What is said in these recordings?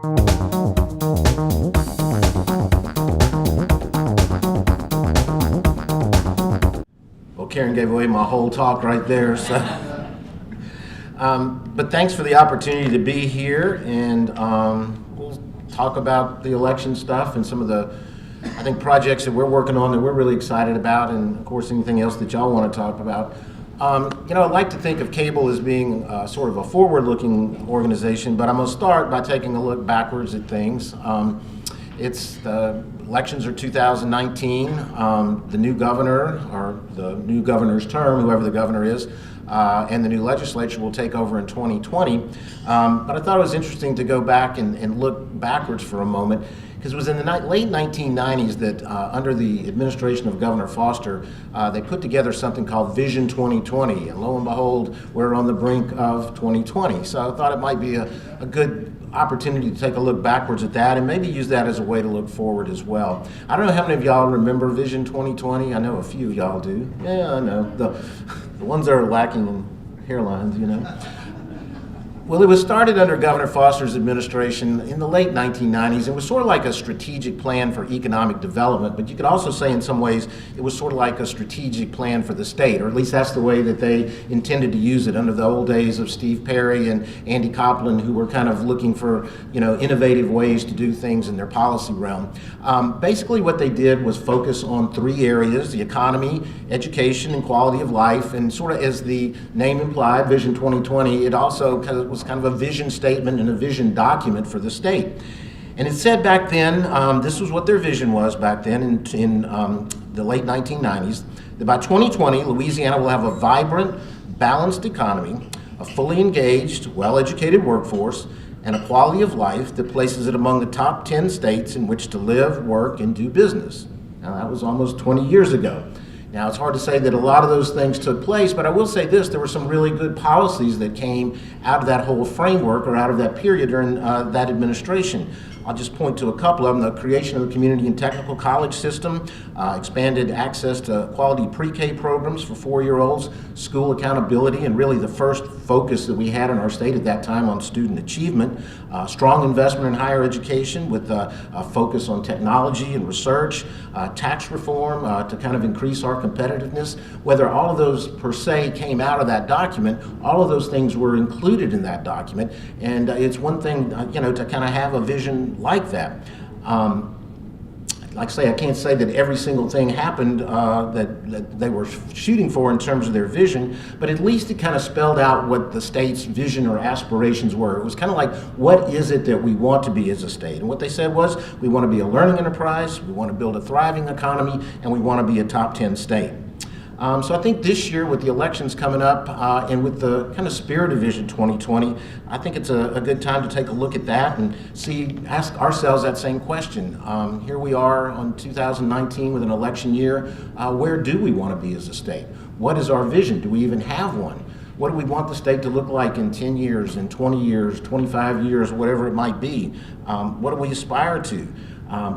Well, Karen gave away my whole talk right there. So, but thanks for the opportunity to be here, and we'll talk about the election stuff and some of the, I think, projects that we're working on that we're really excited about, and of course anything else that y'all want to talk about. I'd like to think of CABL as being sort of a forward-looking organization, but I'm going to start by taking a look backwards at things. The elections are 2019. The new governor, or the new governor's term, whoever the governor is, and the new legislature will take over in 2020. But I thought it was interesting to go back and look backwards for a moment, because it was in the late 1990s that under the administration of Governor Foster, they put together something called Vision 2020, and lo and behold, we're on the brink of 2020. So I thought it might be a good opportunity to take a look backwards at that and maybe use that as a way to look forward as well. I don't know how many of y'all remember Vision 2020. I know a few of y'all do. Yeah, I know. The ones that are lacking in hairlines, you know. Well, it was started under Governor Foster's administration in the late 1990s. It was sort of like a strategic plan for economic development, but you could also say in some ways it was sort of like a strategic plan for the state, or at least that's the way that they intended to use it under the old days of Steve Perry and Andy Copeland, who were kind of looking for, innovative ways to do things in their policy realm. Basically what they did was focus on three areas: the economy, education, and quality of life. And sort of as the name implied, Vision 2020, it also was kind of a vision statement and a vision document for the state. And it said back then, this was what their vision was back then in the late 1990s, that by 2020, Louisiana will have a vibrant, balanced economy, a fully engaged, well-educated workforce, and a quality of life that places it among the top 10 states in which to live, work, and do business. Now, that was almost 20 years ago. Now, it's hard to say that a lot of those things took place, but I will say this: there were some really good policies that came out of that whole framework, or out of that period during that administration. I'll just point to a couple of them: the creation of the community and technical college system, expanded access to quality pre-K programs for 4-year-olds, school accountability, and really the first focus that we had in our state at that time on student achievement, strong investment in higher education with a focus on technology and research, tax reform to kind of increase our competitiveness. Whether all of those per se came out of that document, all of those things were included in that document, and it's one thing to kind of have a vision like that. Like I say, I can't say that every single thing happened that they were shooting for in terms of their vision, but at least it kind of spelled out what the state's vision or aspirations were. It was kind of like, what is it that we want to be as a state? And what they said was, we want to be a learning enterprise, we want to build a thriving economy, and we want to be a top 10 state. So I think this year, with the elections coming up and with the kind of spirit of Vision 2020, I think it's a good time to take a look at that and ask ourselves that same question. Here we are on 2019 with an election year. Where do we want to be as a state? What is our vision? Do we even have one? What do we want the state to look like in 10 years, in 20 years, 25 years, whatever it might be? What do we aspire to?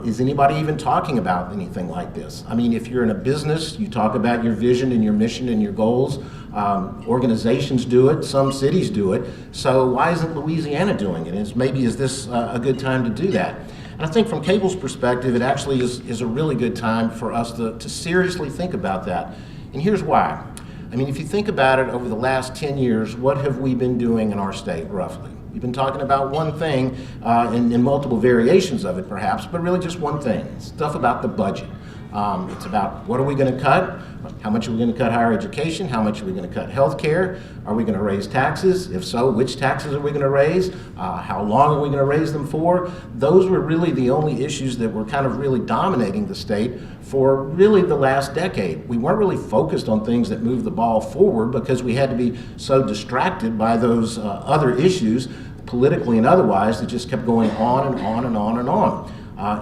Is anybody even talking about anything like this? I mean, if you're in a business, you talk about your vision and your mission and your goals. Organizations do it, some cities do it. So why isn't Louisiana doing it? Is this a good time to do that? And I think from CABL's perspective, it actually is a really good time for us to seriously think about that. And here's why. I mean, if you think about it, over the last 10 years, what have we been doing in our state, roughly? We've been talking about one thing, in multiple variations of it perhaps, but really just one thing: stuff about the budget. It's about, what are we going to cut? How much are we going to cut higher education? How much are we going to cut health care? Are we going to raise taxes? If so, which taxes are we going to raise? How long are we going to raise them for? Those were really the only issues that were kind of really dominating the state for really the last decade. We weren't really focused on things that moved the ball forward because we had to be so distracted by those other issues, politically and otherwise, that just kept going on and on and on and on.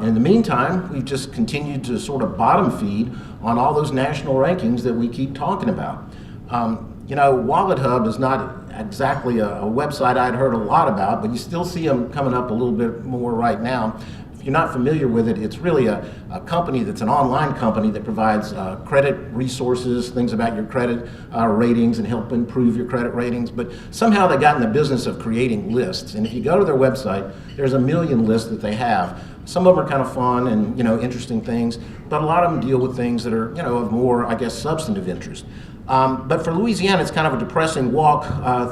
In the meantime, we've just continued to sort of bottom feed on all those national rankings that we keep talking about. Wallet Hub is not exactly a website I'd heard a lot about, but you still see them coming up a little bit more right now. you're not familiar with it, it's really a company that's an online company that provides credit resources, things about your credit ratings and help improve your credit ratings. But somehow they got in the business of creating lists. And if you go to their website, there's a million lists that they have. Some of them are kind of fun and interesting things, but a lot of them deal with things that are of more, I guess, substantive interest. But for Louisiana, it's kind of a depressing walk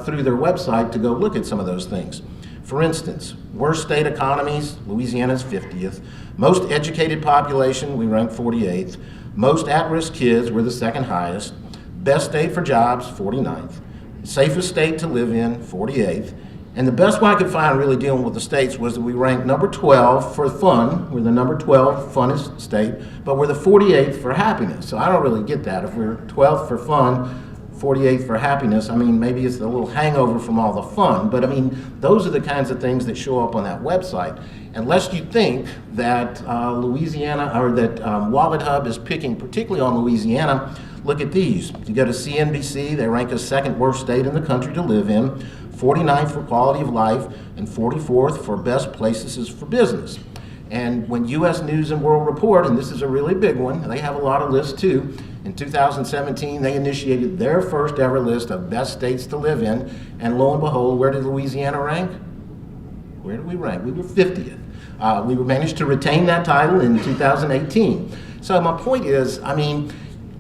through their website to go look at some of those things. For instance, worst state economies, Louisiana's 50th. Most educated population, we rank 48th. Most at-risk kids, we're the second highest. Best state for jobs, 49th. Safest state to live in, 48th. And the best one I could find really dealing with the states was that we ranked number 12 for fun. We're the number 12 funnest state, but we're the 48th for happiness. So I don't really get that. If we're 12th for fun, 48th for happiness, I mean, maybe it's a little hangover from all the fun, but I mean, those are the kinds of things that show up on that website. Unless you think that Louisiana, or that Wallet Hub is picking particularly on Louisiana, look at these. You go to CNBC, they rank us second worst state in the country to live in, 49th for quality of life, and 44th for best places for business. And when U.S. News and World Report, and this is a really big one, they have a lot of lists too. In 2017, they initiated their first ever list of best states to live in, and lo and behold, where did Louisiana rank? Where did we rank? We were 50th. We managed to retain that title in 2018. So my point is, I mean,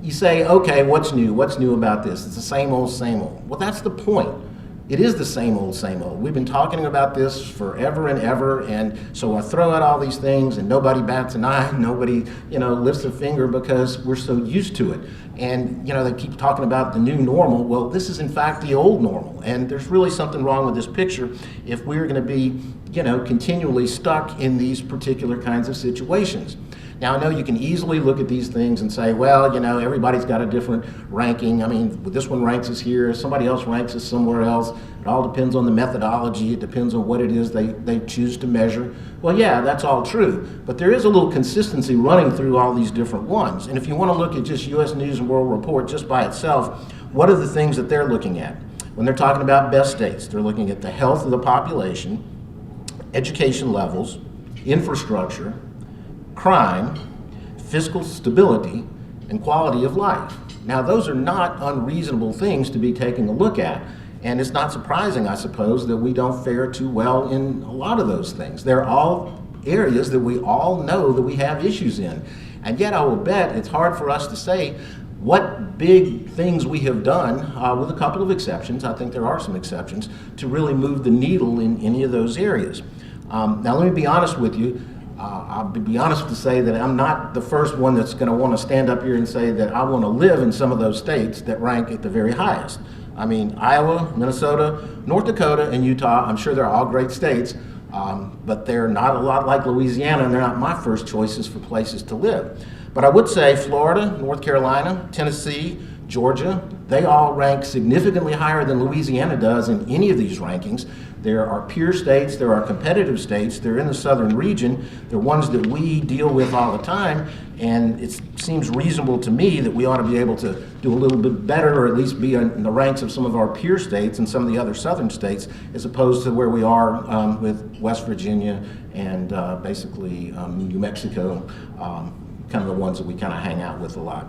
you say, okay, what's new? What's new about this? It's the same old, same old. Well, that's the point. It is the same old, same old. We've been talking about this forever and ever, and so I throw out all these things and nobody bats an eye, nobody, lifts a finger because we're so used to it. And, they keep talking about the new normal. Well, this is in fact the old normal, and there's really something wrong with this picture if we're gonna be, continually stuck in these particular kinds of situations. Now, I know you can easily look at these things and say, well, everybody's got a different ranking. I mean, this one ranks us here, somebody else ranks us somewhere else. It all depends on the methodology. It depends on what it is they choose to measure. Well, yeah, that's all true. But there is a little consistency running through all these different ones. And if you want to look at just U.S. News and World Report just by itself, what are the things that they're looking at? When they're talking about best states, they're looking at the health of the population, education levels, infrastructure, crime, fiscal stability, and quality of life. Now, those are not unreasonable things to be taking a look at, and it's not surprising, I suppose, that we don't fare too well in a lot of those things. They're all areas that we all know that we have issues in, and yet I will bet it's hard for us to say what big things we have done, with a couple of exceptions, I think there are some exceptions, to really move the needle in any of those areas. Now, let me be honest with you. I'll be honest to say that I'm not the first one that's going to want to stand up here and say that I want to live in some of those states that rank at the very highest. I mean, Iowa, Minnesota, North Dakota, and Utah, I'm sure they're all great states, but they're not a lot like Louisiana, and they're not my first choices for places to live. But I would say Florida, North Carolina, Tennessee, Georgia, they all rank significantly higher than Louisiana does in any of these rankings. There are peer states, there are competitive states, they're in the southern region, they're ones that we deal with all the time, and it seems reasonable to me that we ought to be able to do a little bit better, or at least be in the ranks of some of our peer states and some of the other southern states, as opposed to where we are with West Virginia and basically New Mexico, kind of the ones that we kind of hang out with a lot.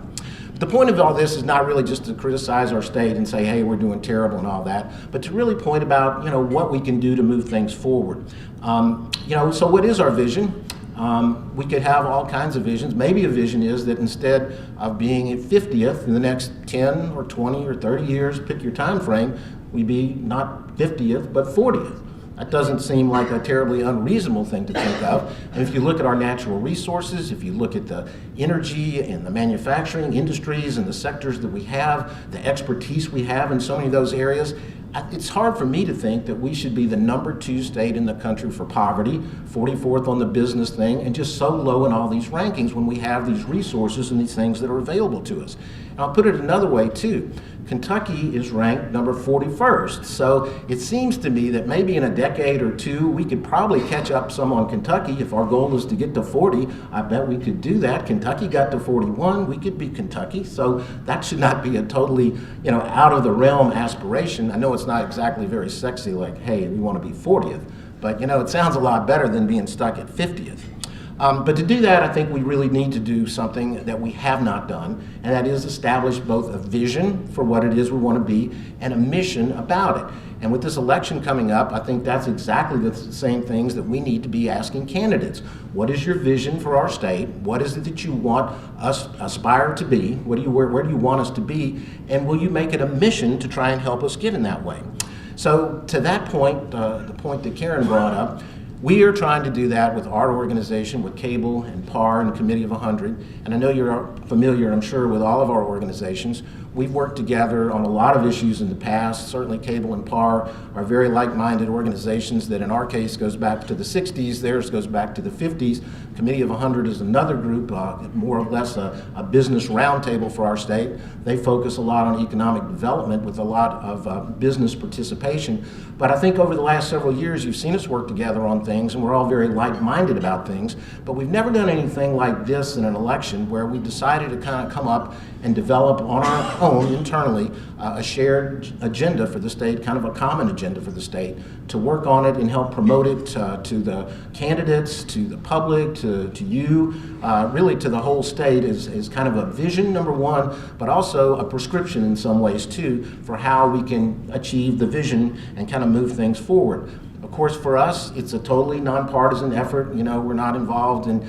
The point of all this is not really just to criticize our state and say, hey, we're doing terrible and all that, but to really point about, what we can do to move things forward. So what is our vision? We could have all kinds of visions. Maybe a vision is that instead of being at 50th in the next 10 or 20 or 30 years, pick your time frame, we be not 50th, but 40th. That doesn't seem like a terribly unreasonable thing to think of. And if you look at our natural resources, if you look at the energy and the manufacturing industries and the sectors that we have, the expertise we have in so many of those areas, it's hard for me to think that we should be the number 2 state in the country for poverty, 44th on the business thing, and just so low in all these rankings when we have these resources and these things that are available to us. And I'll put it another way too. Kentucky is ranked number 41st. So it seems to me that maybe in a decade or two, we could probably catch up some on Kentucky. If our goal is to get to 40, I bet we could do that. Kentucky got to 41, we could beat Kentucky. So that should not be a totally, out of the realm aspiration. I know it's not exactly very sexy, like, hey, we want to be 40th, but it sounds a lot better than being stuck at 50th. But to do that, I think we really need to do something that we have not done, and that is establish both a vision for what it is we want to be and a mission about it. And with this election coming up, I think that's exactly the same things that we need to be asking candidates. What is your vision for our state? What is it that you want us aspire to be? Where do you want us to be? And will you make it a mission to try and help us get in that way? So to that point, the point that Karen brought up, we are trying to do that with our organization, with CABL and PAR and Committee of 100. And I know you're familiar, I'm sure, with all of our organizations. We've worked together on a lot of issues in the past. Certainly CABL and PAR are very like-minded organizations that in our case goes back to the 60s, theirs goes back to the 50s. Committee of 100 is another group, more or less a business roundtable for our state. They focus a lot on economic development with a lot of business participation. But I think over the last several years you've seen us work together on things, and we're all very like-minded about things, but we've never done anything like this in an election where we decided to kind of come up and develop on our own internally a shared agenda for the state, kind of a common agenda for the state, to work on it and help promote it to the candidates, to the public, to you, really to the whole state is kind of a vision, number one, but also a prescription in some ways too for how we can achieve the vision and kind of move things forward. Of course, for us, it's a totally nonpartisan effort. You know, we're not involved in,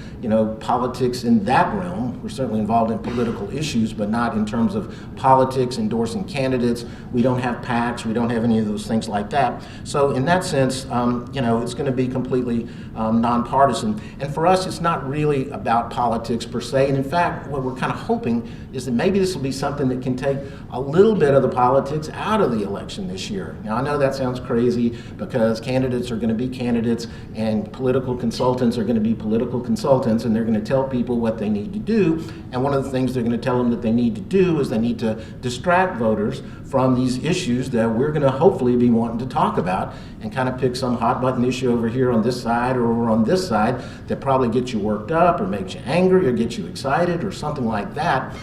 politics in that realm. We're certainly involved in political issues, but not in terms of politics, endorsing candidates. We don't have PACs. We don't have any of those things like that. So in that sense, it's going to be completely nonpartisan. And for us, it's not really about politics per se. And in fact, what we're kind of hoping is that maybe this will be something that can take a little bit of the politics out of the election this year. Now, I know that sounds crazy because candidates are going to be candidates and political consultants are going to be political consultants, and they're going to tell people what they need to do. And one of the things they're going to tell them that they need to do is they need to distract voters from these issues that we're going to hopefully be wanting to talk about, and kind of pick some hot button issue over here on this side or over on this side that probably gets you worked up or makes you angry or gets you excited or something like that,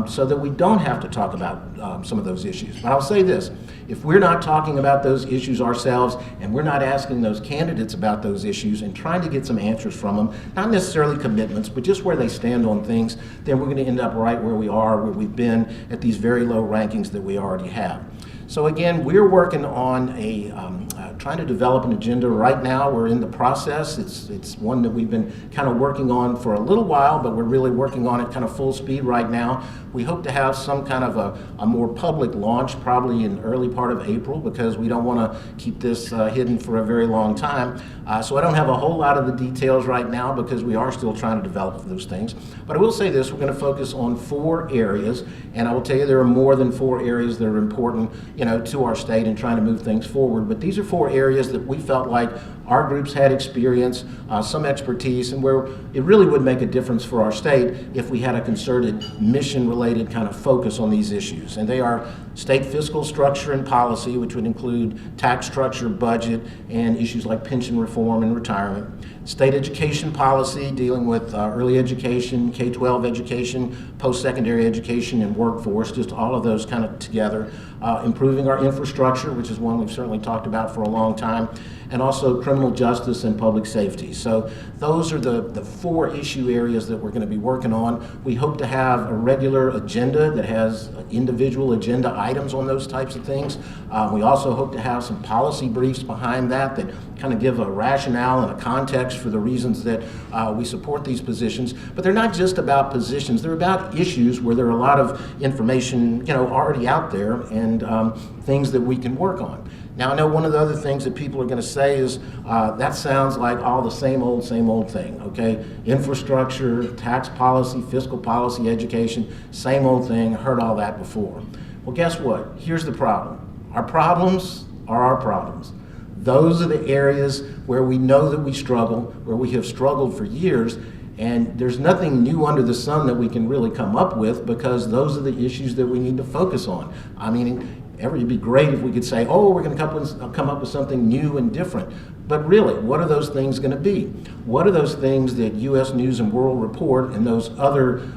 so that we don't have to talk about some of those issues. But I'll say this, if we're not talking about those issues ourselves and we're not asking those candidates about those issues and trying to get some answers from them, not necessarily commitments, but just where they stand on things, then we're going to end up right where we are, where we've been at these very low rankings that we already have. So again, we're working on trying to develop an agenda right now. We're in the process. It's one that we've been kind of working on for a little while, but we're really working on it kind of full speed right now. We hope to have some kind of a more public launch probably in early part of April, because we don't want to keep this hidden for a very long time. So I don't have a whole lot of the details right now because we are still trying to develop those things. But I will say this, we're going to focus on 4 areas, and I will tell you there are more than 4 areas that are important, to our state and trying to move things forward. But these are 4 areas that we felt like our groups had experience, some expertise, and where it really would make a difference for our state if we had a concerted mission-related kind of focus on these issues. And they are state fiscal structure and policy, which would include tax structure, budget, and issues like pension reform and retirement. State education policy, dealing with early education, K-12 education, post-secondary education, and workforce, just all of those kind of together. Improving our infrastructure, which is one we've certainly talked about for a long time, and also criminal justice and public safety. So those are the 4 issue areas that we're going to be working on. We hope to have a regular agenda that has individual agenda items on those types of things. We also hope to have some policy briefs behind that kind of give a rationale and a context for the reasons that we support these positions. But they're not just about positions, they're about issues where there are a lot of information already out there and things that we can work on. Now, I know one of the other things that people are going to say is that sounds like all the same old thing, okay? Infrastructure, tax policy, fiscal policy, education, same old thing, heard all that before. Well, guess what? Here's the problem. Our problems are our problems. Those are the areas where we know that we struggle, where we have struggled for years, and there's nothing new under the sun that we can really come up with, because those are the issues that we need to focus on. I mean, it'd be great if we could say, oh, we're going to come up with something new and different. But really, what are those things going to be? What are those things that U.S. News and World Report and those other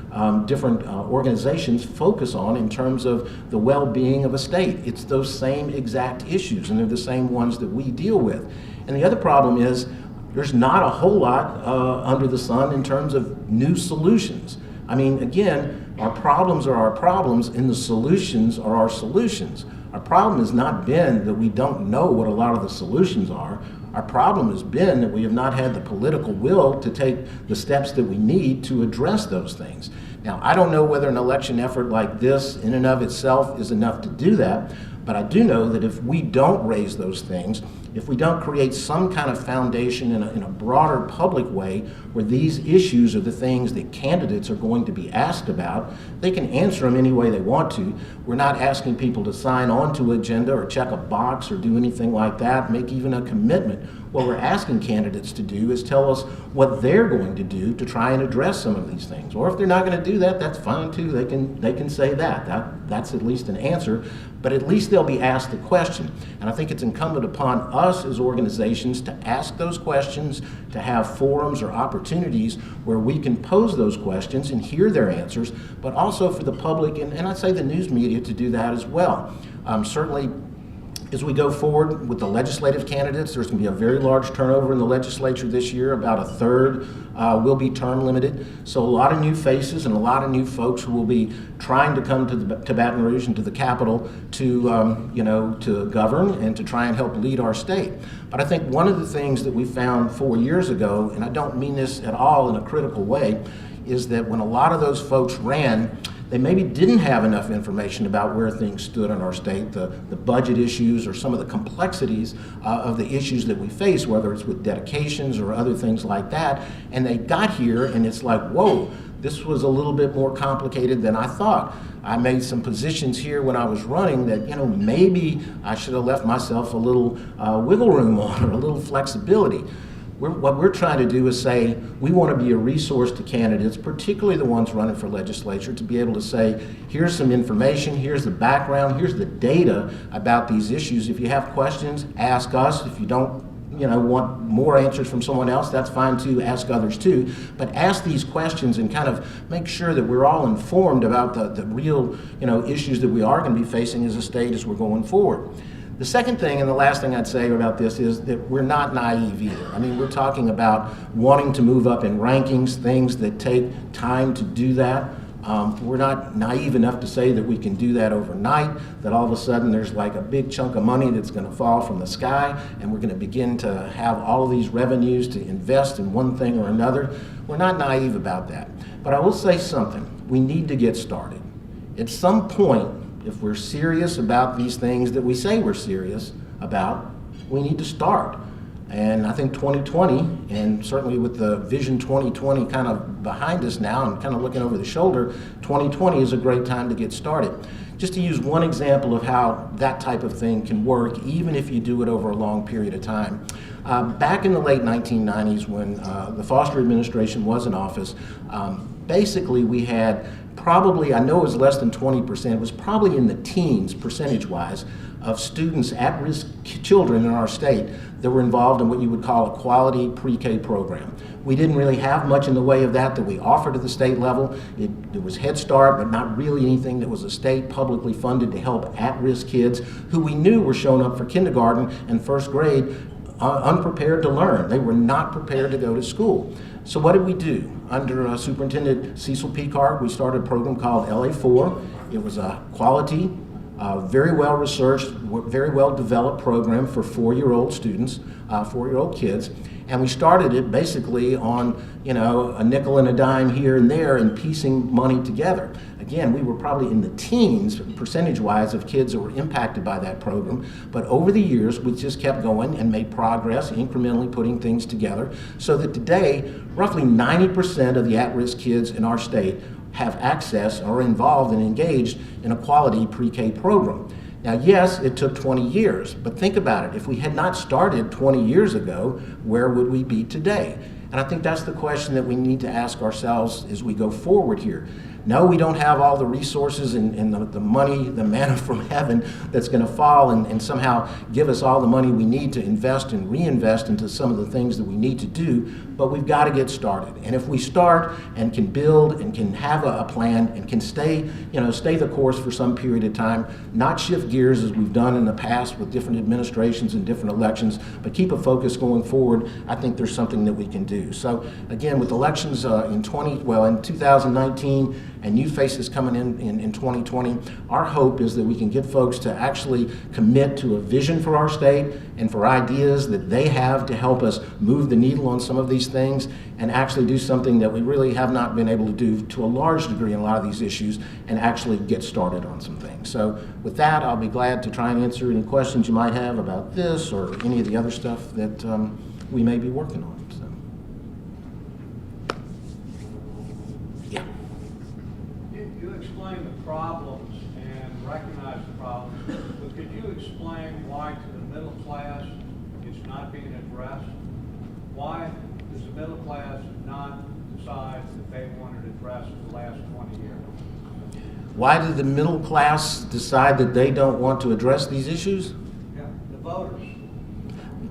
different organizations focus on in terms of the well-being of a state? It's those same exact issues, and they're the same ones that we deal with. And the other problem is, there's not a whole lot under the sun in terms of new solutions. I mean, again, our problems are our problems and the solutions are our solutions. Our problem has not been that we don't know what a lot of the solutions are. Our problem has been that we have not had the political will to take the steps that we need to address those things. Now, I don't know whether an election effort like this in and of itself is enough to do that, but I do know that if we don't raise those things, if we don't create some kind of foundation in a broader public way where these issues are the things that candidates are going to be asked about, they can answer them any way they want to. We're not asking people to sign on to an agenda or check a box or do anything like that, make even a commitment. What we're asking candidates to do is tell us what they're going to do to try and address some of these things. Or if they're not going to do that, that's fine too. They can say that. That's at least an answer. But at least they'll be asked the question. And I think it's incumbent upon us as organizations to ask those questions, to have forums or opportunities where we can pose those questions and hear their answers, but also for the public, and I'd say the news media, to do that as well. Certainly, as we go forward with the legislative candidates, there's going to be a very large turnover in the legislature this year. About a third will be term limited. So a lot of new faces and a lot of new folks who will be trying to come to Baton Rouge and to the Capitol to to govern and to try and help lead our state. But I think one of the things that we found 4 years ago, and I don't mean this at all in a critical way, is that when a lot of those folks ran, they maybe didn't have enough information about where things stood in our state, the budget issues or some of the complexities of the issues that we face, whether it's with dedications or other things like that. And they got here and it's like, whoa, this was a little bit more complicated than I thought. I made some positions here when I was running that, maybe I should have left myself a little wiggle room on or a little flexibility. What we're trying to do is say we want to be a resource to candidates, particularly the ones running for legislature, to be able to say, here's some information, here's the background, here's the data about these issues. If you have questions, ask us. If you don't want more answers from someone else, that's fine too, ask others too. But ask these questions and kind of make sure that we're all informed about the real issues that we are going to be facing as a state as we're going forward. The second thing, and the last thing I'd say about this, is that we're not naive either. I mean, we're talking about wanting to move up in rankings, things that take time to do that. We're not naive enough to say that we can do that overnight, that all of a sudden there's like a big chunk of money that's going to fall from the sky and we're going to begin to have all of these revenues to invest in one thing or another. We're not naive about that. But I will say something. We need to get started. At some point, if we're serious about these things that we say we're serious about, we need to start. And I think 2020, and certainly with the Vision 2020 kind of behind us now and kind of looking over the shoulder, 2020 is a great time to get started. Just to use one example of how that type of thing can work, even if you do it over a long period of time. Back in the late 1990s, when the Foster administration was in office, basically we had probably, I know it was less than 20%, it was probably in the teens percentage-wise, of students, at-risk children in our state that were involved in what you would call a quality pre-K program. We didn't really have much in the way of that we offered at the state level. It was Head Start, but not really anything that was a state publicly funded to help at-risk kids who we knew were showing up for kindergarten and first grade unprepared to learn. They were not prepared to go to school. So what did we do? Under Superintendent Cecil Picard, we started a program called LA4. It was a quality, very well researched, very well developed program for 4-year-old students, 4-year-old kids. And we started it basically on, a nickel and a dime here and there and piecing money together. Again, we were probably in the teens, percentage-wise, of kids that were impacted by that program. But over the years, we just kept going and made progress, incrementally putting things together, so that today, roughly 90% of the at-risk kids in our state have access or are involved and engaged in a quality pre-K program. Now, yes, it took 20 years, but think about it. If we had not started 20 years ago, where would we be today? And I think that's the question that we need to ask ourselves as we go forward here. No, we don't have all the resources and the money, the manna from heaven that's going to fall and somehow give us all the money we need to invest and reinvest into some of the things that we need to do, but we've got to get started. And if we start and can build and can have a plan and can stay the course for some period of time, not shift gears as we've done in the past with different administrations and different elections, but keep a focus going forward, I think there's something that we can do. So again, with elections in 2019 and new faces coming in 2020, our hope is that we can get folks to actually commit to a vision for our state and for ideas that they have to help us move the needle on some of these things and actually do something that we really have not been able to do to a large degree in a lot of these issues and actually get started on some things. So with that, I'll be glad to try and answer any questions you might have about this or any of the other stuff that we may be working on. So. Yeah. You explain the problems and recognize the problems, but could you explain why to the middle class it's not being addressed? Why does the middle class not decide that they want it addressed in the last 20 years? Why did the middle class decide that they don't want to address these issues? Yeah, the voters.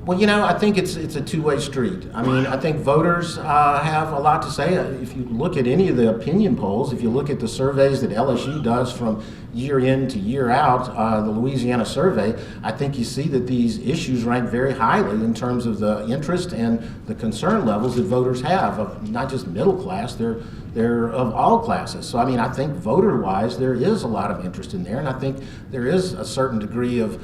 Well, I think it's a two-way street. I mean, I think voters have a lot to say. If you look at any of the opinion polls, if you look at the surveys that LSU does from year in to year out, the Louisiana survey, I think you see that these issues rank very highly in terms of the interest and the concern levels that voters have of not just middle class, they're of all classes. So, I mean, I think voter-wise, there is a lot of interest in there, and I think there is a certain degree of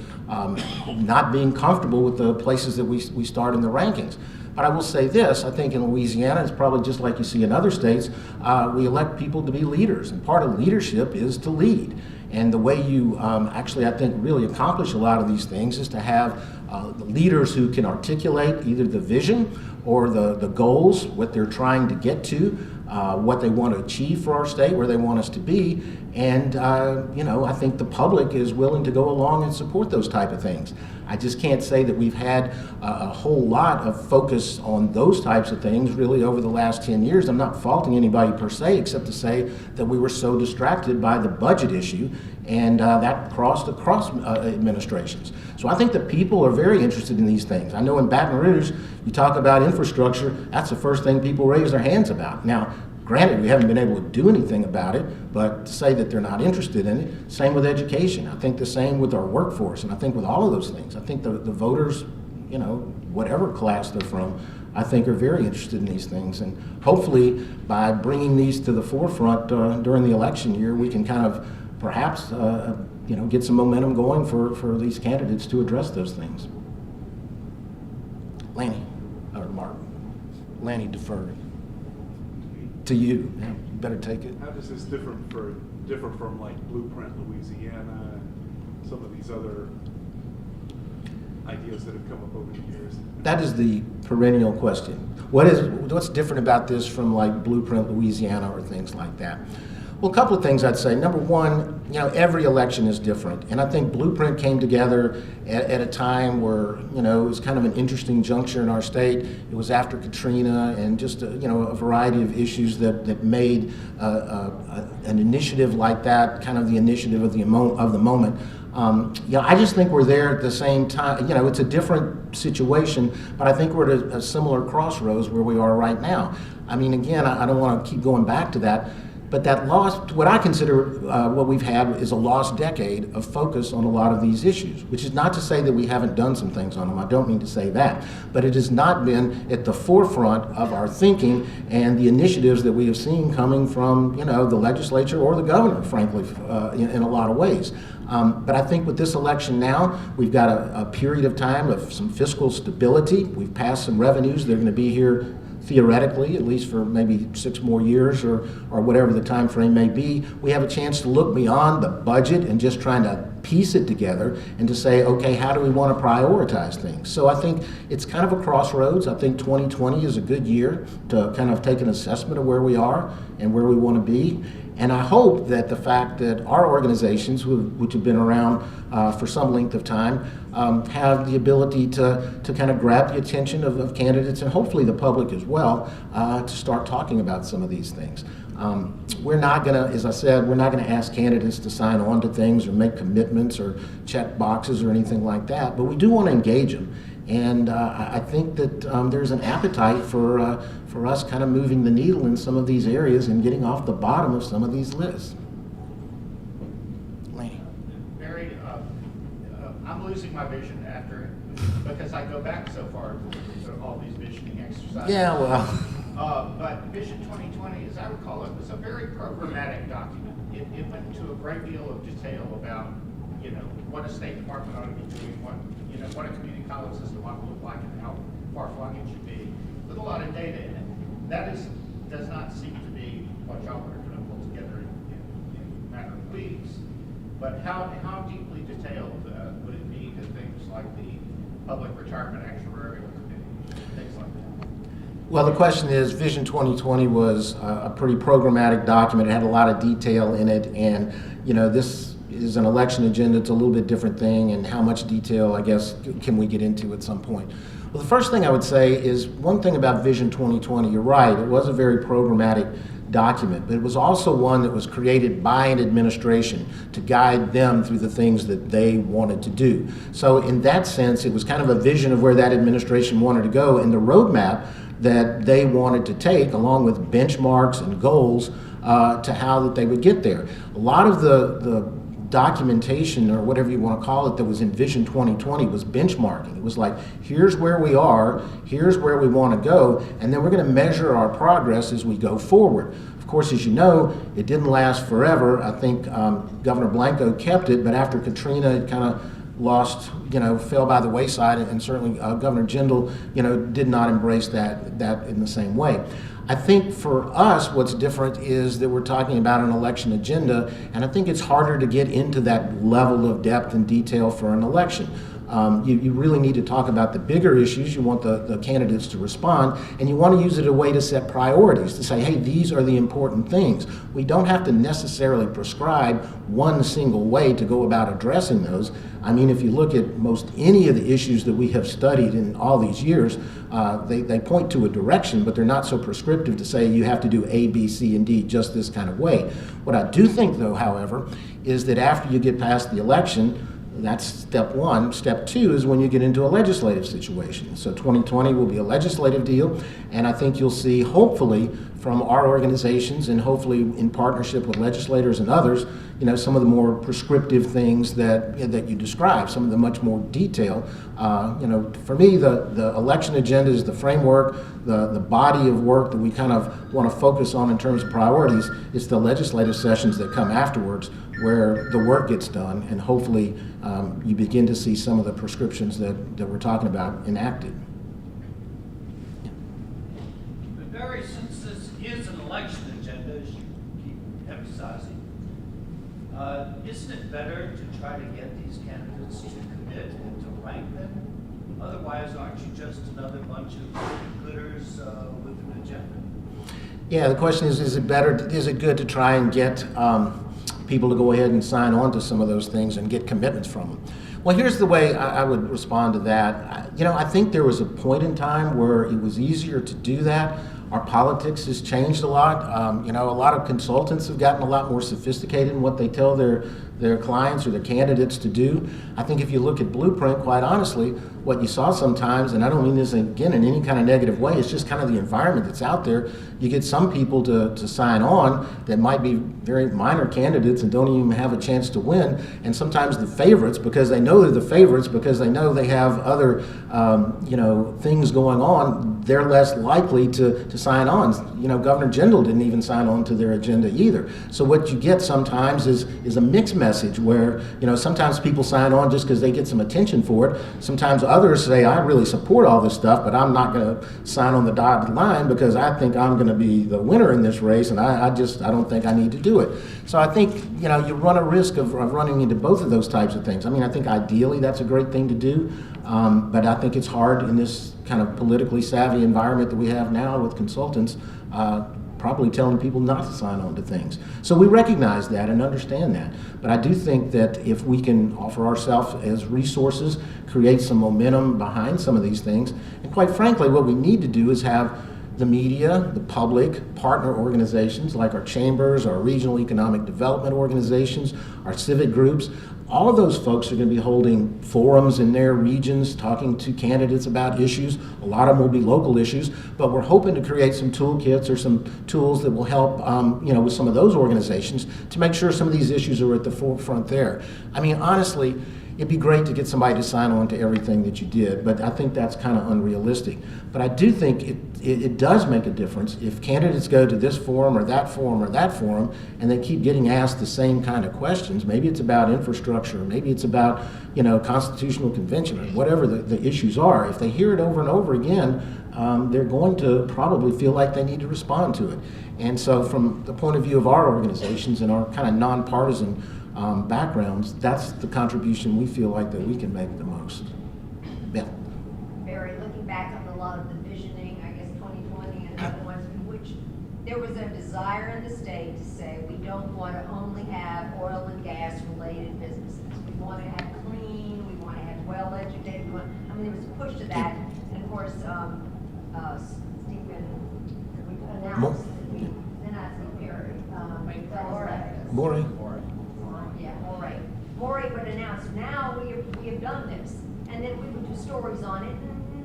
not being comfortable with the places that we start in the rankings. But I will say this, I think in Louisiana, it's probably just like you see in other states, we elect people to be leaders, and part of leadership is to lead. And the way you actually, I think, really accomplish a lot of these things is to have leaders who can articulate either the vision or the goals, what they're trying to get to, what they want to achieve for our state, where they want us to be, and I think the public is willing to go along and support those type of things. I just can't say that we've had a whole lot of focus on those types of things really over the last 10 years. I'm not faulting anybody per se, except to say that we were so distracted by the budget issue, and that crossed across administrations. So I think that people are very interested in these things. I know in Baton Rouge, you talk about infrastructure, that's the first thing people raise their hands about. Now, granted, we haven't been able to do anything about it, but to say that they're not interested in it, same with education. I think the same with our workforce, and I think with all of those things. I think the voters, whatever class they're from, I think are very interested in these things. And hopefully, by bringing these to the forefront during the election year, we can kind of perhaps, get some momentum going for these candidates to address those things. Lanny, or Mark. Lanny deferred. To you. Yeah, you better take it. How does this differ from like Blueprint Louisiana and some of these other ideas that have come up over the years? That is the perennial question. What's different about this from like Blueprint Louisiana or things like that? Well, a couple of things I'd say. Number one, every election is different. And I think Blueprint came together at a time where, it was kind of an interesting juncture in our state. It was after Katrina and just, a variety of issues that made an initiative like that kind of the initiative of the moment. I just think we're there at the same time. It's a different situation, but I think we're at a similar crossroads where we are right now. I mean, again, I don't want to keep going back to that. But that lost, what I consider what we've had is a lost decade of focus on a lot of these issues, which is not to say that we haven't done some things on them. I don't mean to say that. But it has not been at the forefront of our thinking and the initiatives that we have seen coming from, the legislature or the governor, frankly, in a lot of ways. But I think with this election now, we've got a period of time of some fiscal stability. We've passed some revenues. They're going to be here theoretically, at least for maybe 6 more years or whatever the time frame may be. We have a chance to look beyond the budget and just trying to piece it together and to say, okay, how do we want to prioritize things? So I think it's kind of a crossroads. I think 2020 is a good year to kind of take an assessment of where we are and where we want to be. And I hope that the fact that our organizations, which have been around for some length of time, have the ability to kind of grab the attention of candidates and hopefully the public as well to start talking about some of these things. We're not going to, as I said, we're not going to ask candidates to sign on to things or make commitments or check boxes or anything like that, but we do want to engage them. And I think that there's an appetite for us kind of moving the needle in some of these areas and getting off the bottom of some of these lists. Barry, I'm losing my vision because I go back so far to all these visioning exercises. Yeah, well. But Vision 2020, as I recall, it was a very programmatic document. It went into a great deal of detail about, what a State Department ought to be doing, what a community college system ought to look like, and how far-flung it should be, with a lot of data in it. That does not seem to be what y'all are going to pull together in a matter of weeks. But how deeply detailed would it be to things like the Public Retirement Actuarial Committee, things like that? Well, the question is, Vision 2020 was a pretty programmatic document. It had a lot of detail in it, and this is an election agenda. It's a little bit different thing, and how much detail, I guess, can we get into at some point? Well, the first thing I would say is one thing about Vision 2020. You're right, it was a very programmatic document, but it was also one that was created by an administration to guide them through the things that they wanted to do. So in that sense, it was kind of a vision of where that administration wanted to go, and the roadmap that they wanted to take, along with benchmarks and goals to how that they would get there. A lot of the documentation, or whatever you want to call it, that was in Vision 2020 was benchmarking. It was like, here's where we are, here's where we want to go, and then we're going to measure our progress as we go forward. Of course, as you know, it didn't last forever. I think Governor Blanco kept it, but after Katrina, it kind of lost, fell by the wayside, and certainly Governor Jindal, did not embrace that in the same way. I think for us, what's different is that we're talking about an election agenda, and I think it's harder to get into that level of depth and detail for an election. You really need to talk about the bigger issues. You want the candidates to respond, and you want to use it as a way to set priorities, to say, hey, these are the important things. We don't have to necessarily prescribe one single way to go about addressing those. I mean, if you look at most any of the issues that we have studied in all these years, they point to a direction, but they're not so prescriptive to say you have to do A, B, C, and D just this kind of way. What I do think, though, however, is that after you get past the election, that's step one. Step two is when you get into a legislative situation. So 2020 will be a legislative deal, and I think you'll see, hopefully, from our organizations and hopefully in partnership with legislators and others, some of the more prescriptive things that you describe, some of the much more detail. For me, the election agenda is the framework, the body of work that we kind of want to focus on in terms of priorities. It's the legislative sessions that come afterwards where the work gets done, and hopefully you begin to see some of the prescriptions that we're talking about enacted. But Barry, since this is an election agenda, as you keep emphasizing, isn't it better to try to get these candidates to commit and to rank them? Otherwise, aren't you just another bunch of gooders with an agenda? Yeah, the question is it good to try and get people to go ahead and sign on to some of those things and get commitments from them? Well, here's the way I would respond to that. I think there was a point in time where it was easier to do that. Our politics has changed a lot. A lot of consultants have gotten a lot more sophisticated in what they tell their clients or their candidates to do. I think if you look at Blueprint, quite honestly, what you saw sometimes, and I don't mean this again in any kind of negative way, it's just kind of the environment that's out there. You get some people to sign on that might be very minor candidates and don't even have a chance to win, and sometimes the favorites, because they know they're the favorites, because they know they have other things going on, they're less likely to sign on. Governor Jindal didn't even sign on to their agenda either. So what you get sometimes is a mixed message where, sometimes people sign on just because they get some attention for it. Sometimes others say, I really support all this stuff, but I'm not going to sign on the dotted line because I think I'm going to be the winner in this race, and I don't think I need to do it. So I think, you run a risk of running into both of those types of things. I mean, I think ideally that's a great thing to do, but I think it's hard in this kind of politically savvy environment that we have now with consultants probably telling people not to sign on to things. So we recognize that and understand that. But I do think that if we can offer ourselves as resources, create some momentum behind some of these things, and quite frankly, what we need to do is have the media, the public, partner organizations like our chambers, our regional economic development organizations, our civic groups. All of those folks are going to be holding forums in their regions, talking to candidates about issues. A lot of them will be local issues, but we're hoping to create some toolkits or some tools that will help, with some of those organizations to make sure some of these issues are at the forefront there. I mean, honestly, it'd be great to get somebody to sign on to everything that you did, but I think that's kind of unrealistic. But I do think it does make a difference if candidates go to this forum or that forum or that forum and they keep getting asked the same kind of questions. Maybe it's about infrastructure, maybe it's about, constitutional convention or whatever the issues are. If they hear it over and over again, they're going to probably feel like they need to respond to it. And so from the point of view of our organizations and our kind of nonpartisan backgrounds, that's the contribution we feel like that we can make the most. Yeah. Barry, looking back on a lot of the visioning, I guess 2020 and other ones, in which there was a desire in the state to say we don't want to only have oil and gas related businesses. We want to have clean, we want to have well educated, there was a push to that. And of course, Stephen announced, then I think Barry, Maury. Maury would announce, now we have done this. And then we would do stories on it,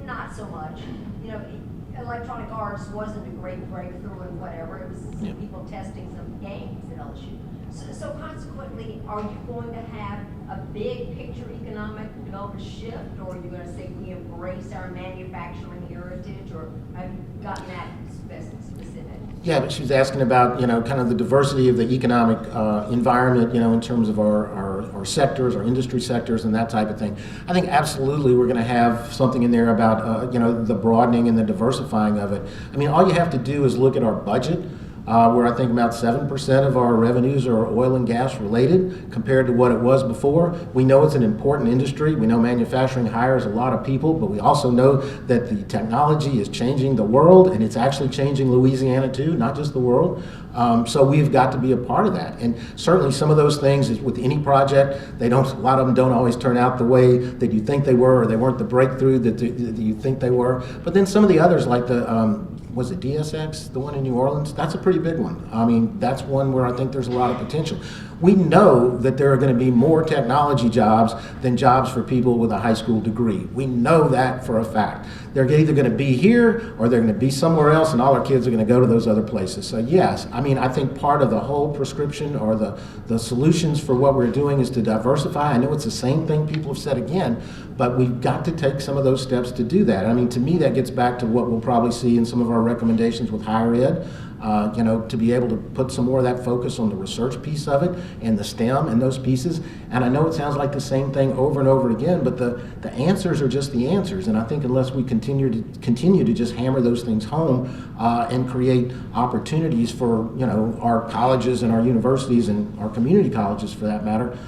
not so much. Electronic arts wasn't a great breakthrough and whatever. It was people testing some games at LSU. So consequently, are you going to have a big picture economic development shift, or are you going to say we embrace our manufacturing heritage, or have you gotten that specific? Yeah, but she was asking about, kind of the diversity of the economic environment, in terms of our sectors, our industry sectors and that type of thing. I think absolutely we're going to have something in there about, the broadening and the diversifying of it. I mean, all you have to do is look at our budget, where I think about 7% of our revenues are oil and gas related compared to what it was before. We know it's an important industry. We know manufacturing hires a lot of people, but we also know that the technology is changing the world, and it's actually changing Louisiana too, not just the world. So we've got to be a part of that. And certainly some of those things is with any project, a lot of them don't always turn out the way that you think they were, or they weren't the breakthrough that you think they were. But then some of the others, like was it DSX, the one in New Orleans? That's a pretty big one. I mean, that's one where I think there's a lot of potential. We know that there are going to be more technology jobs than jobs for people with a high school degree. We know that for a fact. They're either going to be here or they're going to be somewhere else, and all our kids are going to go to those other places. So yes, I mean, I think part of the whole prescription or the solutions for what we're doing is to diversify. I know it's the same thing people have said again, but we've got to take some of those steps to do that. I mean, to me, that gets back to what we'll probably see in some of our recommendations with higher ed. To be able to put some more of that focus on the research piece of it and the STEM and those pieces. And I know it sounds like the same thing over and over again, but the answers are just the answers. And I think unless we continue to just hammer those things home and create opportunities for our colleges and our universities and our community colleges, for that matter,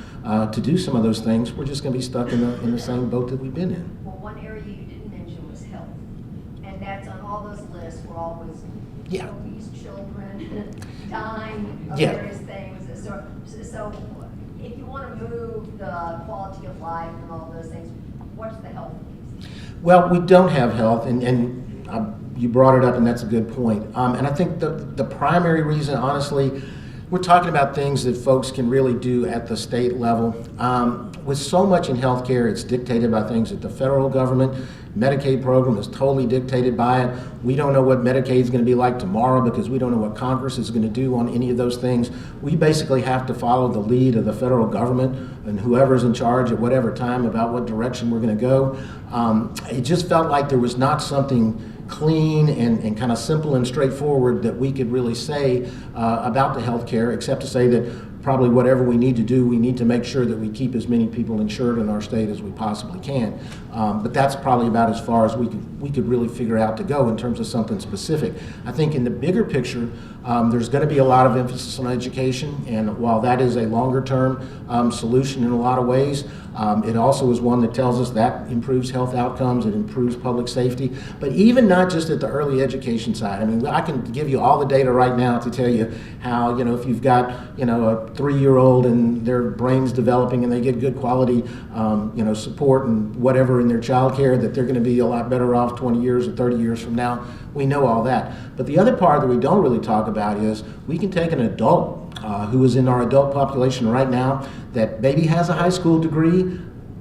to do some of those things, we're just going to be stuck in the same boat that we've been in. Well, one area you didn't mention was health, and that's on all those lists. We're always obese children dying of various things. So if you want to move the quality of life and all those things, what's the health piece? Well, we don't have health, and you brought it up, and that's a good point. And I think the primary reason, honestly, we're talking about things that folks can really do at the state level. With so much in healthcare, it's dictated by things at the federal government. Medicaid program is totally dictated by it. We don't know what Medicaid is going to be like tomorrow because we don't know what Congress is going to do on any of those things. We basically have to follow the lead of the federal government and whoever's in charge at whatever time about what direction we're going to go. It just felt like there was not something clean and kind of simple and straightforward that we could really say about the healthcare, except to say that probably whatever we need to do, we need to make sure that we keep as many people insured in our state as we possibly can. But that's probably about as far as we could really figure out to go in terms of something specific. I think in the bigger picture, there's going to be a lot of emphasis on education, and while that is a longer term solution in a lot of ways, it also is one that tells us that improves health outcomes, it improves public safety, but even not just at the early education side. I mean, I can give you all the data right now to tell you how, if you've got, a 3-year-old and their brain's developing and they get good quality, support and whatever in their child care, that they're going to be a lot better off 20 years or 30 years from now. We know all that. But the other part that we don't really talk about is we can take an adult who is in our adult population right now that maybe has a high school degree.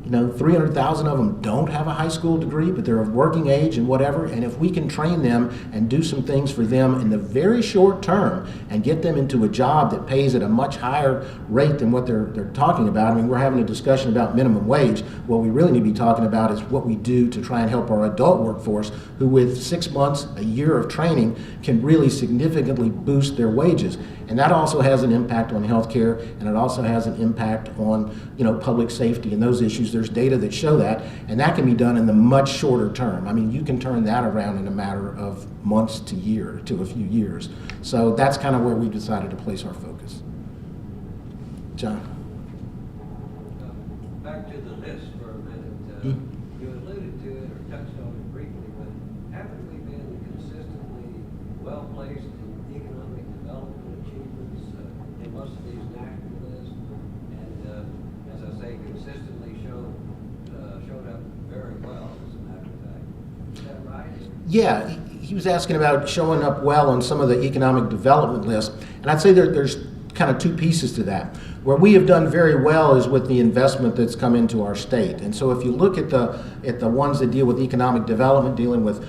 300,000 of them don't have a high school degree, but they're of working age and whatever. And if we can train them and do some things for them in the very short term and get them into a job that pays at a much higher rate than what they're talking about. I mean, we're having a discussion about minimum wage. What we really need to be talking about is what we do to try and help our adult workforce, who with 6 months, a year of training, can really significantly boost their wages. And that also has an impact on healthcare, and it also has an impact on, public safety and those issues. There's data that show that, and that can be done in the much shorter term. I mean, you can turn that around in a matter of months to a few years. So that's kind of where we decided to place our focus. John? Back to the list for a minute. You alluded to it or touched on it briefly, but haven't we been consistently well-placed in economic development achievements in most of these national lists? And as I say, consistently showed up very well, as a matter of fact. Is that right? Yeah, he was asking about showing up well on some of the economic development lists. And I'd say there's kind of two pieces to that. Where we have done very well is with the investment that's come into our state. And so if you look at the ones that deal with economic development, dealing with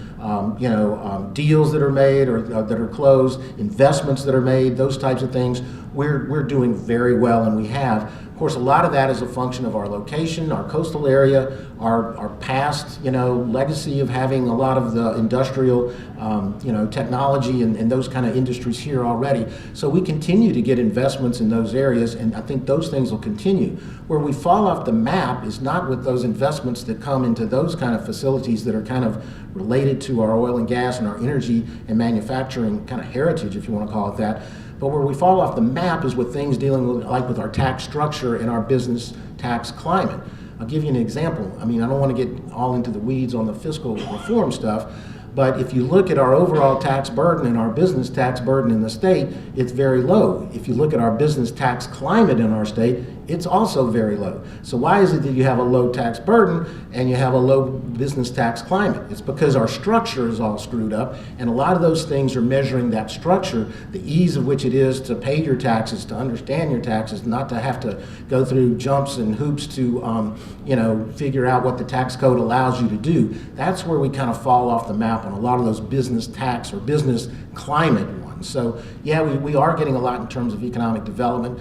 deals that are made or that are closed, investments that are made, those types of things, we're doing very well, and we have. Of course, a lot of that is a function of our location, our coastal area, our past, legacy of having a lot of the industrial, technology and those kind of industries here already. So we continue to get investments in those areas, and I think those things will continue. Where we fall off the map is not with those investments that come into those kind of facilities that are kind of related to our oil and gas and our energy and manufacturing kind of heritage, if you want to call it that. But where we fall off the map is with things dealing with, like with our tax structure and our business tax climate. I'll give you an example. I mean, I don't want to get all into the weeds on the fiscal reform stuff, but if you look at our overall tax burden and our business tax burden in the state, it's very low. If you look at our business tax climate in our state, it's also very low. So why is it that you have a low tax burden and you have a low business tax climate? It's because our structure is all screwed up, and a lot of those things are measuring that structure, the ease of which it is to pay your taxes, to understand your taxes, not to have to go through jumps and hoops to figure out what the tax code allows you to do. That's where we kind of fall off the map on a lot of those business tax or business climate ones. So yeah, we are getting a lot in terms of economic development.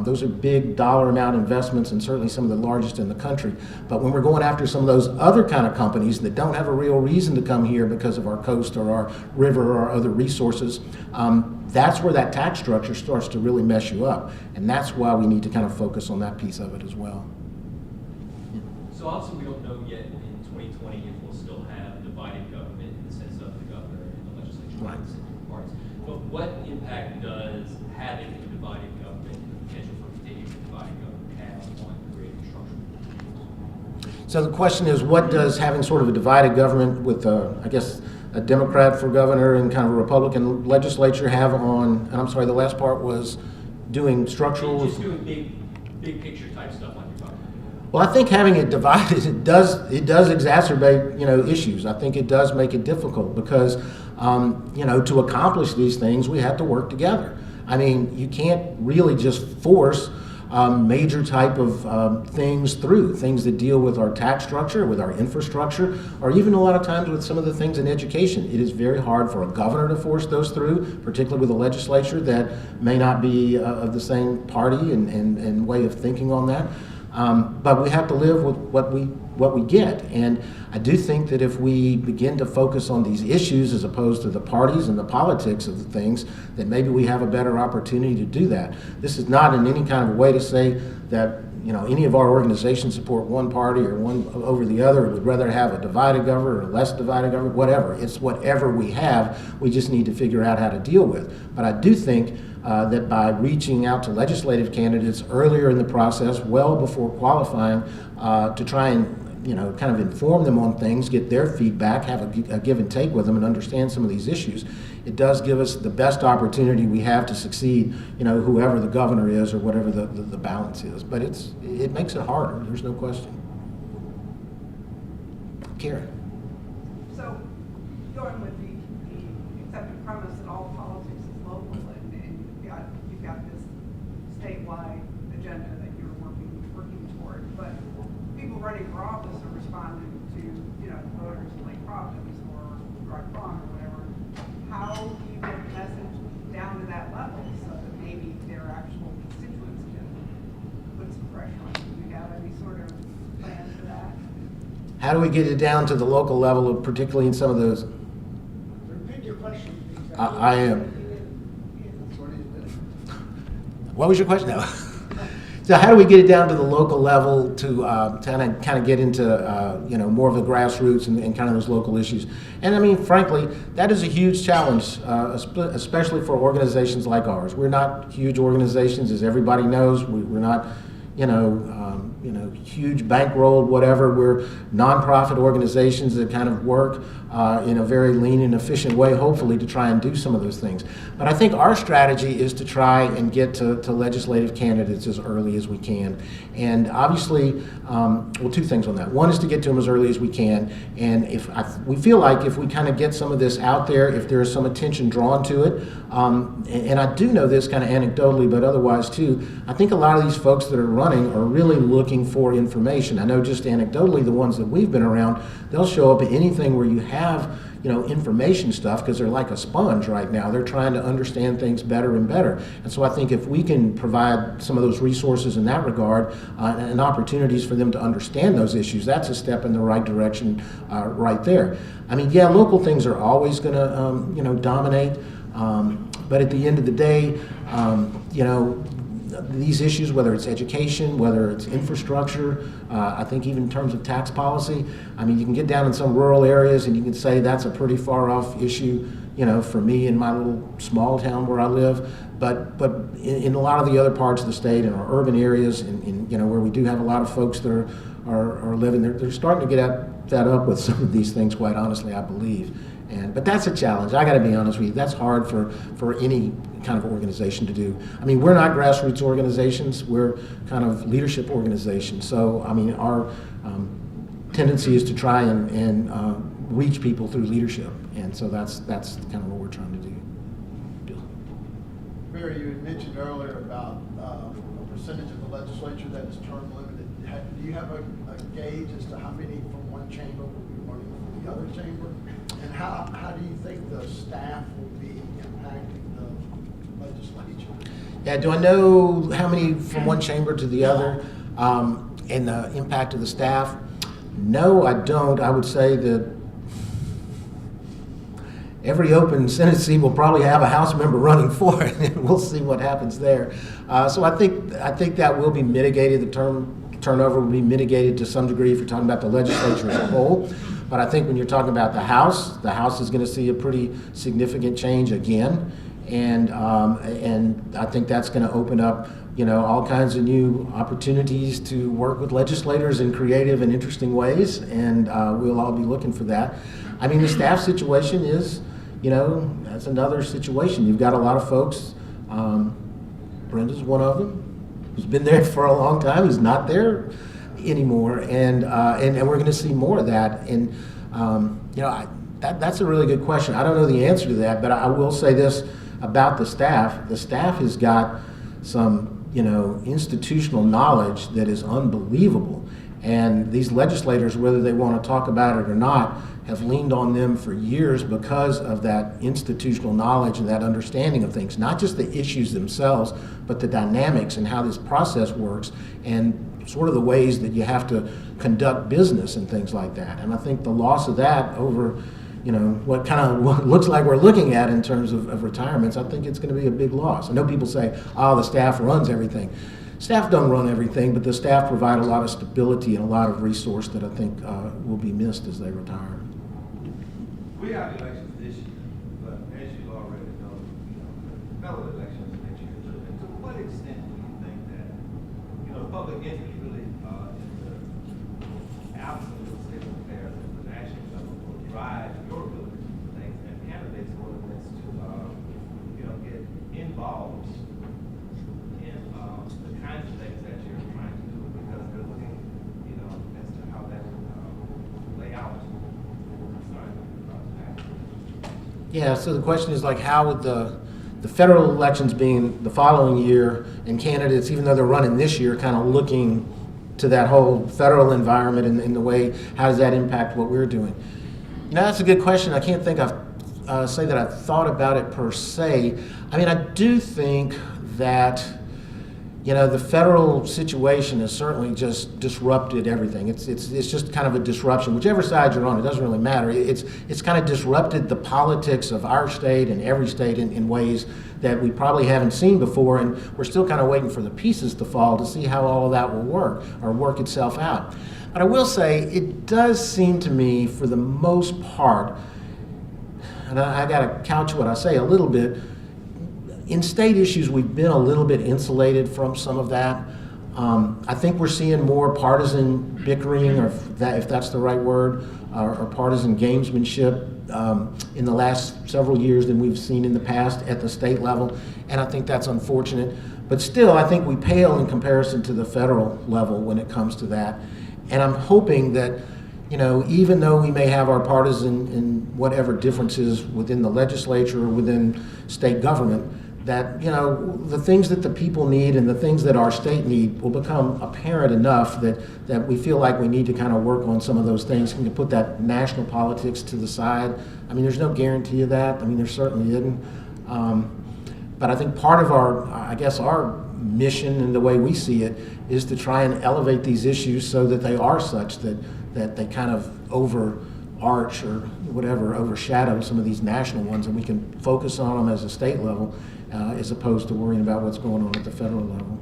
Those are big dollar amount investments and certainly some of the largest in the country. But when we're going after some of those other kind of companies that don't have a real reason to come here because of our coast or our river or our other resources, that's where that tax structure starts to really mess you up. And that's why we need to kind of focus on that piece of it as well. So obviously we don't know yet in 2020 if we'll still have divided government in the sense of the governor and the legislature Right. and different parts. But what impact does having a divided government and the potential for continuing divided government have on creating structural changes? So the question is, what does having sort of a divided government with, a Democrat for governor and kind of a Republican legislature have on, and I'm sorry, the last part was doing structural? Just doing big picture type stuff like you're talking about. Well, I think having it divided, it does exacerbate, issues. I think it does make it difficult because, to accomplish these things, we have to work together. I mean, you can't really just force major type of things through, things that deal with our tax structure, with our infrastructure, or even a lot of times with some of the things in education. It is very hard for a governor to force those through, particularly with a legislature that may not be of the same party and way of thinking on that. But we have to live with what we get. And I do think that if we begin to focus on these issues as opposed to the parties and the politics of the things, that maybe we have a better opportunity to do that. This is not in any kind of a way to say that any of our organizations support one party or one over the other, or would rather have a divided government or less divided government, whatever. It's whatever we have, we just need to figure out how to deal with. But I do think that by reaching out to legislative candidates earlier in the process, well before qualifying, to try and kind of inform them on things, get their feedback, have a give and take with them, and understand some of these issues, it does give us the best opportunity we have to succeed, whoever the governor is or whatever the balance is. But it makes it harder, there's no question. Karen. So, going with the accepted premise that all politics is local, and you've got this statewide agenda that you're working toward, but people running for office are responding to, voters in Lake Providence or Dry Pond or whatever. How do you get the message down to that level so that maybe their actual constituents can put some pressure on you? Do you have any sort of plan for that? How do we get it down to the local level, particularly in some of those? Repeat your question. I am. What was your question now? So how do we get it down to the local level to kind of get into more of the grassroots and kind of those local issues? And I mean, frankly, that is a huge challenge, especially for organizations like ours. We're not huge organizations, as everybody knows. We're not huge bankrolled, whatever. We're nonprofit organizations that kind of work in a very lean and efficient way, hopefully, to try and do some of those things. But I think our strategy is to try and get to legislative candidates as early as we can. And obviously, two things on that. One is to get to them as early as we can. And we feel like if we kind of get some of this out there, if there is some attention drawn to it, and I do know this kind of anecdotally, but otherwise too, I think a lot of these folks that are running are really looking for information. I know just anecdotally, the ones that we've been around, they'll show up at anything where you have information stuff, because they're like a sponge right now. They're trying to understand things better and better. And so I think if we can provide some of those resources in that regard and opportunities for them to understand those issues, that's a step in the right direction right there. I mean, yeah, local things are always going to, dominate. But at the end of the day, these issues, whether it's education, whether it's infrastructure, I think even in terms of tax policy, I mean, you can get down in some rural areas and you can say that's a pretty far off issue, for me in my little small town where I live. But in a lot of the other parts of the state, in our urban areas, in where we do have a lot of folks that are living, they're starting to get fed up with some of these things, quite honestly, I believe. But that's a challenge. I got to be honest with you. That's hard for any kind of organization to do. I mean, we're not grassroots organizations. We're kind of leadership organizations. So, I mean, our tendency is to try and reach people through leadership. And so that's kind of what we're trying to do. Mary, you had mentioned earlier about a percentage of the legislature that is term limited. Do you have a gauge as to how many from one chamber will be running from the other chamber? And how do you think the staff will be impacting the legislature? Yeah, do I know how many from one chamber to the other and the impact of the staff? No, I don't. I would say that every open Senate seat will probably have a House member running for it, and we'll see what happens there. So I think that will be mitigated. The turnover will be mitigated to some degree if you're talking about the legislature as a whole. But I think when you're talking about the House is going to see a pretty significant change again, and I think that's going to open up, all kinds of new opportunities to work with legislators in creative and interesting ways, and we'll all be looking for that. I mean, the staff situation is, that's another situation. You've got a lot of folks. Brenda's one of them, who's been there for a long time, who's not there anymore, and we're going to see more of that. And that's a really good question. I don't know the answer to that, but I will say this about the staff. The staff has got some institutional knowledge that is unbelievable, and these legislators, whether they want to talk about it or not, have leaned on them for years because of that institutional knowledge and that understanding of things, not just the issues themselves, but the dynamics and how this process works and sort of the ways that you have to conduct business and things like that. And I think the loss of that over, what looks like we're looking at in terms of retirements, I think it's going to be a big loss. I know people say, the staff runs everything. Staff don't run everything, but the staff provide a lot of stability and a lot of resource that I think will be missed as they retire. We have elections this year, but as you already know, federal elections next year too. And to what extent do you think that, the public interest really in the absence of state affairs at the national level will drive your ability to things and candidates' willingness to involved in the kinds of things that you're trying to do, because they're looking, you know, as to how that would lay out. Sorry about that. Yeah, so the question is like, how would the federal elections being the following year and candidates, even though they're running this year, kind of looking to that whole federal environment and in the way, how does that impact what we're doing? You know, that's a good question. I can't think say that I've thought about it per se. I mean, I do think that, you know, the federal situation has certainly just disrupted everything. It's just kind of a disruption. Whichever side you're on, it doesn't really matter. It's kind of disrupted the politics of our state and every state in ways that we probably haven't seen before, and we're still kind of waiting for the pieces to fall to see how all of that will work or work itself out. But I will say, it does seem to me, for the most part, and I got to couch what I say a little bit, in state issues, we've been a little bit insulated from some of that. I think we're seeing more partisan bickering, or if that's the right word, or partisan gamesmanship in the last several years than we've seen in the past at the state level, and I think that's unfortunate. But still, I think we pale in comparison to the federal level when it comes to that. And I'm hoping that, you know, even though we may have our partisan and whatever differences within the legislature or within state government, that, you know, the things that the people need and the things that our state need will become apparent enough that we feel like we need to kind of work on some of those things and to put that national politics to the side. I mean, there's no guarantee of that. I mean, there certainly isn't. But I think part of our mission and the way we see it is to try and elevate these issues so that they are such that they kind of overarch or whatever, overshadow some of these national ones, and we can focus on them as a state level as opposed to worrying about what's going on at the federal level.